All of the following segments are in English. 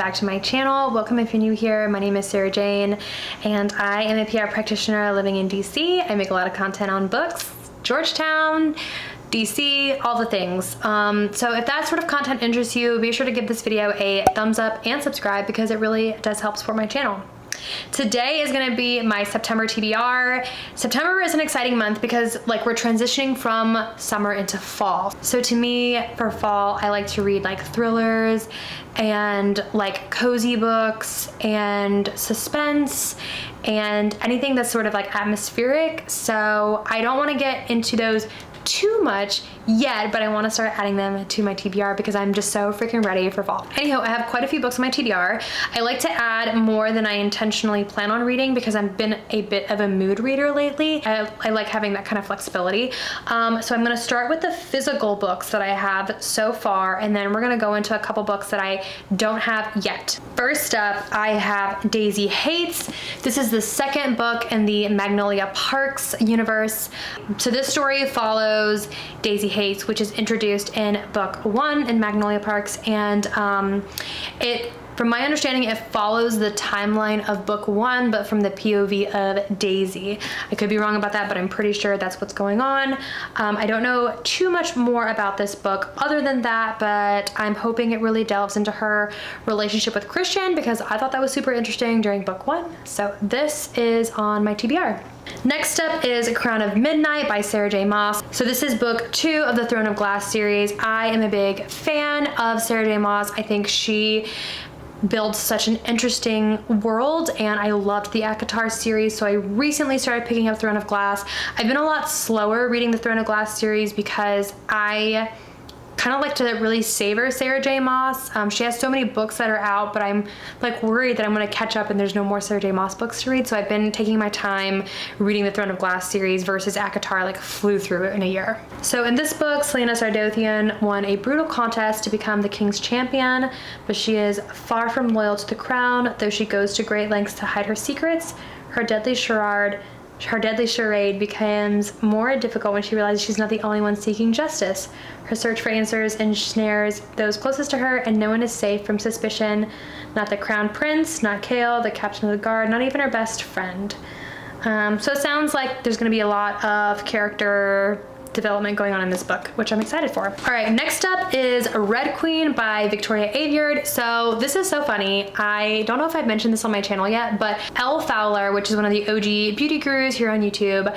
back to my channel. Welcome if you're new here. My name is Sarah Jane and I am a PR practitioner living in DC. I make a lot of content on books, Georgetown, DC, all the things. So if that sort of content interests you, be sure to give this video a thumbs up and subscribe because it really does help support my channel. Today is gonna be my September TBR. September is an exciting month because like we're transitioning from summer into fall. So to me, for fall, I like to read like thrillers and like cozy books and suspense and anything that's sort of like atmospheric. So I don't wanna get into those too much yet, but I want to start adding them to my TBR because I'm just so freaking ready for fall. Anyhow, I have quite a few books on my TBR. I like to add more than I intentionally plan on reading because I've been a bit of a mood reader lately. I like having that kind of flexibility. So I'm going to start with the physical books that I have so far, and then we're going to go into a couple books that I don't have yet. First up, I have Daisy Haites. This is the second book in the Magnolia Parks universe. So this story follows Daisy Haites, which is introduced in book 1 in Magnolia Parks, and from my understanding, it follows the timeline of book 1, but from the POV of Daisy. I could be wrong about that, but I'm pretty sure that's what's going on. I don't know too much more about this book other than that, but I'm hoping it really delves into her relationship with Christian because I thought that was super interesting during book 1. So this is on my TBR. Next up is Crown of Midnight by Sarah J. Maas. So this is book 2 of the Throne of Glass series. I am a big fan of Sarah J. Maas. I think she builds such an interesting world, and I loved the ACOTAR series, so I recently started picking up Throne of Glass. I've been a lot slower reading the Throne of Glass series because I kind of like to really savor Sarah J. Maas. She has so many books that are out, but I'm like worried that I'm going to catch up and there's no more Sarah J. Maas books to read, so I've been taking my time reading the Throne of Glass series versus ACOTAR like flew through it in a year. So in this book, Selena Sardothian won a brutal contest to become the king's champion, but she is far from loyal to the crown, though she goes to great lengths to hide her secrets. Her deadly charade becomes more difficult when she realizes she's not the only one seeking justice. Her search for answers ensnares those closest to her, and no one is safe from suspicion. Not the crown prince, not Coyle, the captain of the guard, not even her best friend. So it sounds like there's going to be a lot of character development going on in this book, which I'm excited for. All right, next up is Red Queen by Victoria Aveyard. So this is so funny. I don't know if I've mentioned this on my channel yet, but Elle Fowler, which is one of the OG beauty gurus here on YouTube,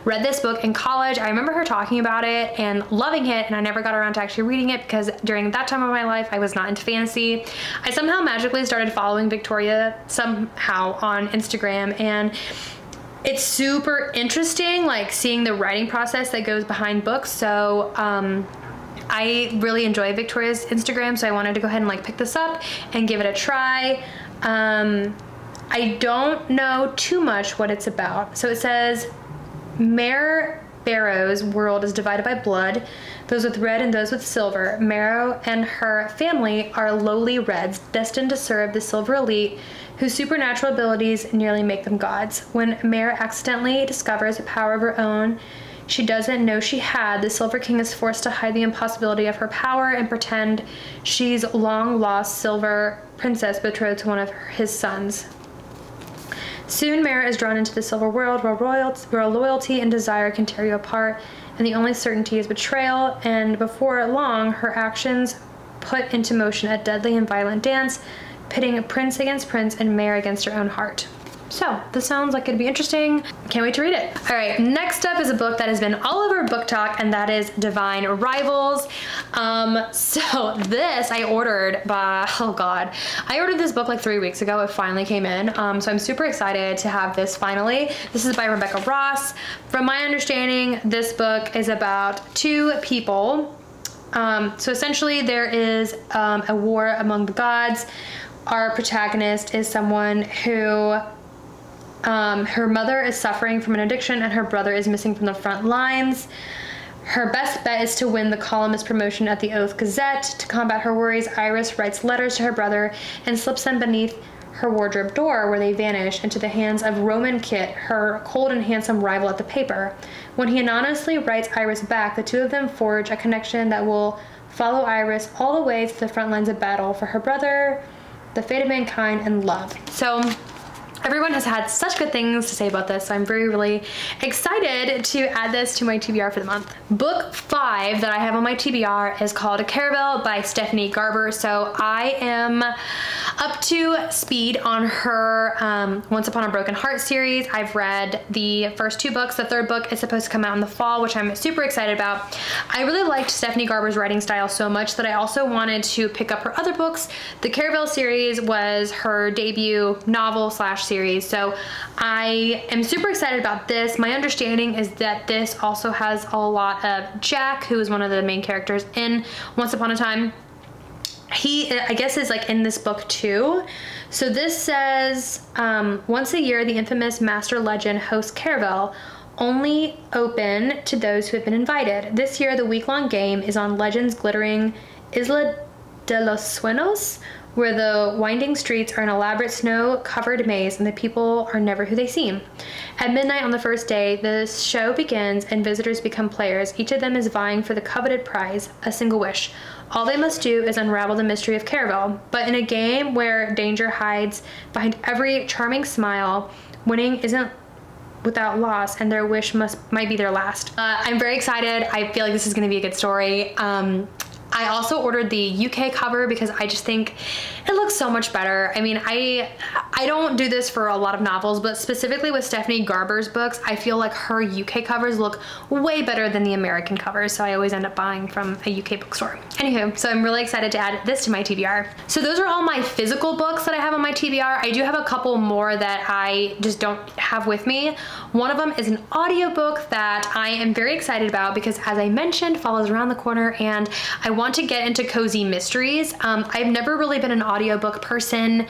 read this book in college. I remember her talking about it and loving it, and I never got around to actually reading it because during that time of my life, I was not into fantasy. I somehow magically started following Victoria somehow on Instagram, and it's super interesting, like seeing the writing process that goes behind books. So I really enjoy Victoria's Instagram, so I wanted to go ahead and like pick this up and give it a try. I don't know too much what it's about. So it says, Mare Barrow's world is divided by blood, those with red and those with silver. Marrow and her family are lowly reds, destined to serve the silver elite, whose supernatural abilities nearly make them gods. When Mare accidentally discovers a power of her own she doesn't know she had, the Silver King is forced to hide the impossibility of her power and pretend she's long-lost Silver Princess betrothed to one of his sons. Soon Mare is drawn into the silver world where loyalty and desire can tear you apart, and the only certainty is betrayal, and before long her actions put into motion a deadly and violent dance, pitting prince against prince and Mare against her own heart. So this sounds like it'd be interesting. Can't wait to read it. All right, next up is a book that has been all over Book Talk, and that is Divine Rivals. So this I ordered by, oh God, I ordered this book like 3 weeks ago. It finally came in. So I'm super excited to have this finally. This is by Rebecca Ross. From my understanding, this book is about 2 people. So essentially there is a war among the gods. Our protagonist is someone who her mother is suffering from an addiction and her brother is missing from the front lines. Her best bet is to win the columnist promotion at the Oath Gazette. To combat her worries, Iris writes letters to her brother and slips them beneath her wardrobe door, where they vanish into the hands of Roman Kit, her cold and handsome rival at the paper. When he anonymously writes Iris back, the 2 of them forge a connection that will follow Iris all the way to the front lines of battle for her brother. The Fate of Mankind, and Love. So everyone has had such good things to say about this, so I'm really excited to add this to my TBR for the month. Book 5 that I have on my TBR is called Caravel by Stephanie Garber. So I am up to speed on her Once Upon a Broken Heart series. I've read the first 2 books. The 3rd book is supposed to come out in the fall, which I'm super excited about. I really liked Stephanie Garber's writing style so much that I also wanted to pick up her other books. The Caravel series was her debut novel / series, so I am super excited about this. My understanding is that this also has a lot of Jack, who is one of the main characters in Once Upon a Time. He, I guess, is like in this book too. So this says, once a year, the infamous master legend hosts Caravel, only open to those who have been invited. This year, the week-long game is on Legend's glittering Isla de los Sueños, where the winding streets are an elaborate snow-covered maze and the people are never who they seem. At midnight on the first day, the show begins and visitors become players. Each of them is vying for the coveted prize, a single wish. All they must do is unravel the mystery of Caravel. But in a game where danger hides behind every charming smile, winning isn't without loss, and their wish might be their last. I'm very excited. I feel like this is gonna be a good story. I also ordered the UK cover because I just think it looks so much better. I mean, I don't do this for a lot of novels, but specifically with Stephanie Garber's books, I feel like her UK covers look way better than the American covers, so I always end up buying from a UK bookstore. Anywho, so I'm really excited to add this to my TBR. So those are all my physical books that I have on my TBR. I do have a couple more that I just don't have with me. One of them is an audiobook that I am very excited about because, as I mentioned, fall is around the corner and I want to get into cozy mysteries. I've never really been an audiobook person.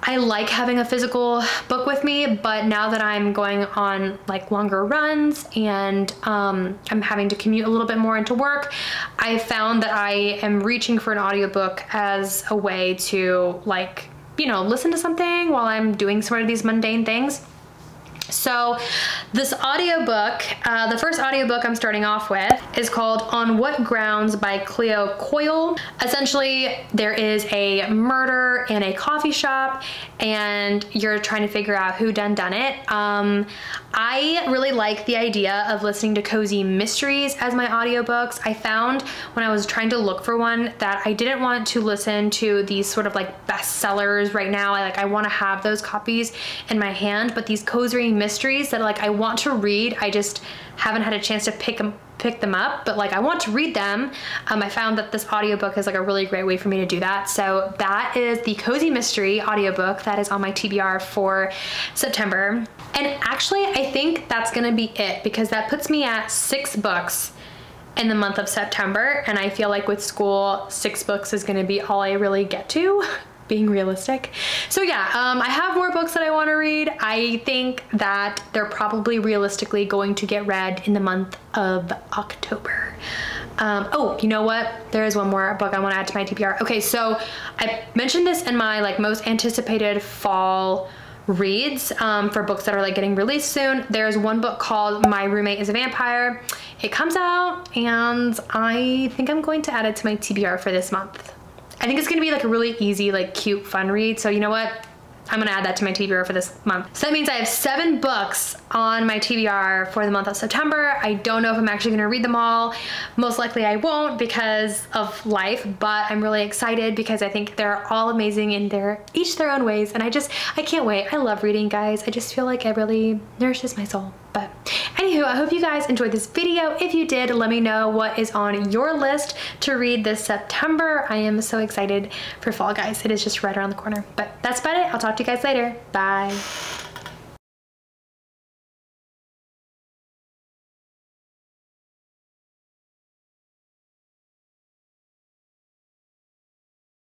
I like having a physical book with me, but now that I'm going on like longer runs and I'm having to commute a little bit more into work, I found that I am reaching for an audiobook as a way to, like, you know, listen to something while I'm doing some of these mundane things. So this audiobook, the first audiobook I'm starting off with is called On What Grounds by Cleo Coyle. Essentially, there is a murder in a coffee shop and you're trying to figure out who done it. I really like the idea of listening to cozy mysteries as my audiobooks. I found when I was trying to look for one that I didn't want to listen to these sort of like bestsellers right now. I want to have those copies in my hand, but these cozy mysteries that like I want to read, I just haven't had a chance to pick them up, but like I want to read them. I found that this audiobook is like a really great way for me to do that. So that is the cozy mystery audiobook that is on my TBR for September. And actually I think that's gonna be it because that puts me at 6 books in the month of September, and I feel like with school 6 books is gonna be all I really get to, being realistic. So yeah, I have more books that I want to read. I think that they're probably realistically going to get read in the month of October. Oh, you know what? There is one more book I want to add to my TBR. Okay, so I mentioned this in my like most anticipated fall reads for books that are like getting released soon. There's one book called My Roommate is a Vampire. It comes out and I think I'm going to add it to my TBR for this month. I think it's gonna be like a really easy, like cute, fun read. So you know what? I'm gonna add that to my TBR for this month. So that means I have 7 books on my TBR for the month of September. I don't know if I'm actually gonna read them all. Most likely I won't because of life, but I'm really excited because I think they're all amazing and they're each their own ways. And I can't wait. I love reading, guys. I just feel like it really nourishes my soul. But anywho, I hope you guys enjoyed this video. If you did, let me know what is on your list to read this September. I am so excited for fall, guys. It is just right around the corner. But that's about it. I'll talk to you guys later. Bye.